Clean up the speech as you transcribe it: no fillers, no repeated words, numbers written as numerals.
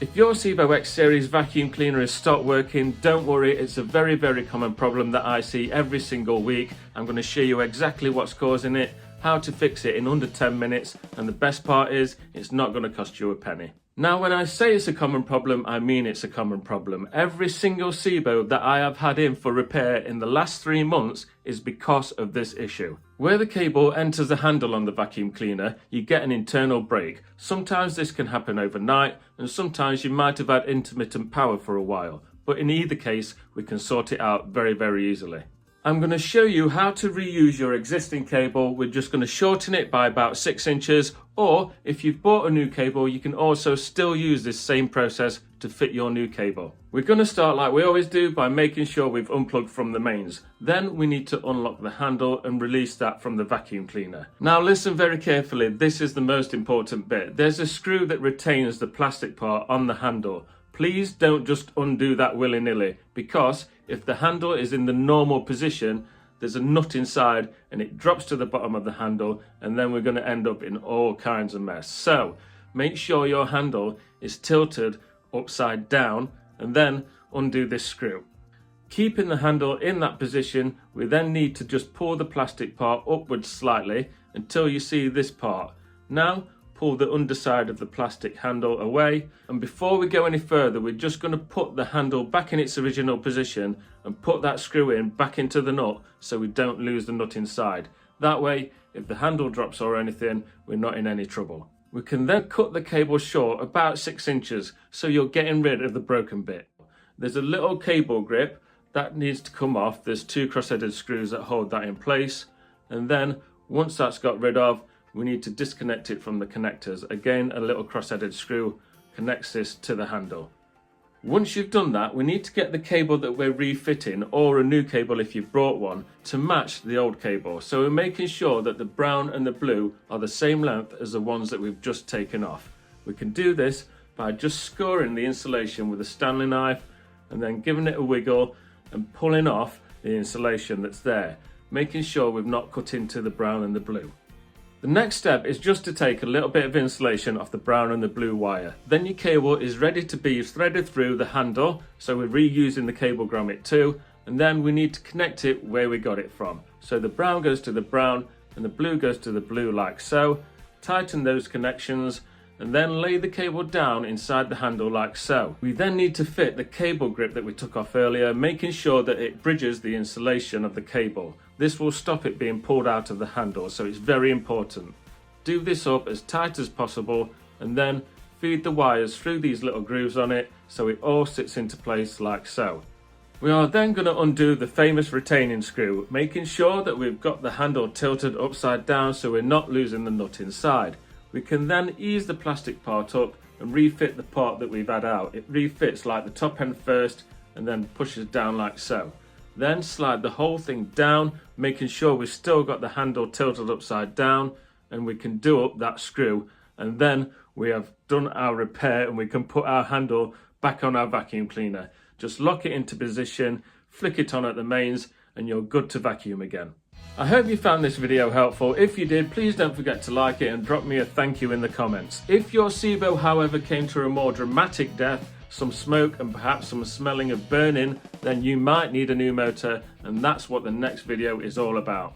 If your SEBO X series vacuum cleaner has stopped working, don't worry, it's a very common problem that I see every single week. I'm going to show you exactly what's causing it, how to fix it in under 10 minutes, and the best part is, it's not going to cost you a penny. Now, when I say it's a common problem, I mean it's a common problem. Every single SEBO that I have had in for repair in the last 3 months is because of this issue. Where the cable enters the handle on the vacuum cleaner, you get an internal break. Sometimes this can happen overnight, and sometimes you might have had intermittent power for a while. But in either case, we can sort it out very easily. I'm going to show you how to reuse your existing cable. We're just going to shorten it by about 6 inches, or if you've bought a new cable, you can also still use this same process to fit your new cable. We're going to start like we always do by making sure we've unplugged from the mains. Then we need to unlock the handle and release that from the vacuum cleaner. Now listen very carefully, this is the most important bit. There's a screw that retains the plastic part on the handle. Please don't just undo that willy-nilly, because if the handle is in the normal position, there's a nut inside and it drops to the bottom of the handle, and then we're going to end up in all kinds of mess. So make sure your handle is tilted upside down and then undo this screw. Keeping the handle in that position, we then need to just pull the plastic part upwards slightly until you see this part. Now pull the underside of the plastic handle away, and before we go any further, we're just going to put the handle back in its original position and put that screw in back into the nut so we don't lose the nut inside. That way, if the handle drops or anything, we're not in any trouble. We can then cut the cable short about 6 inches so you're getting rid of the broken bit. There's a little cable grip that needs to come off. There's 2 cross-headed screws that hold that in place, and then once that's got rid of, we need to disconnect it from the connectors. Again, a little cross-headed screw connects this to the handle. Once you've done that, we need to get the cable that we're refitting, or a new cable if you've brought one, to match the old cable. So we're making sure that the brown and the blue are the same length as the ones that we've just taken off. We can do this by just scoring the insulation with a Stanley knife and then giving it a wiggle and pulling off the insulation that's there, making sure we've not cut into the brown and the blue. The next step is just to take a little bit of insulation off the brown and the blue wire. Then your cable is ready to be threaded through the handle, so we're reusing the cable grommet too, and then we need to connect it where we got it from. So the brown goes to the brown and the blue goes to the blue like so. Tighten those connections and then lay the cable down inside the handle like so. We then need to fit the cable grip that we took off earlier, making sure that it bridges the insulation of the cable. This will stop it being pulled out of the handle, so it's very important. Do this up as tight as possible and then feed the wires through these little grooves on it so it all sits into place like so. We are then going to undo the famous retaining screw, making sure that we've got the handle tilted upside down so we're not losing the nut inside. We can then ease the plastic part up and refit the part that we've had out. It refits like the top end first and then pushes down like so. Then slide the whole thing down, making sure we've still got the handle tilted upside down, and we can do up that screw, and then we have done our repair and we can put our handle back on our vacuum cleaner. Just lock it into position, flick it on at the mains, and you're good to vacuum again. I hope you found this video helpful. If you did, please don't forget to like it and drop me a thank you in the comments. If your SEBO, however, came to a more dramatic death, some smoke and perhaps some smelling of burning, then you might need a new motor, and that's what the next video is all about.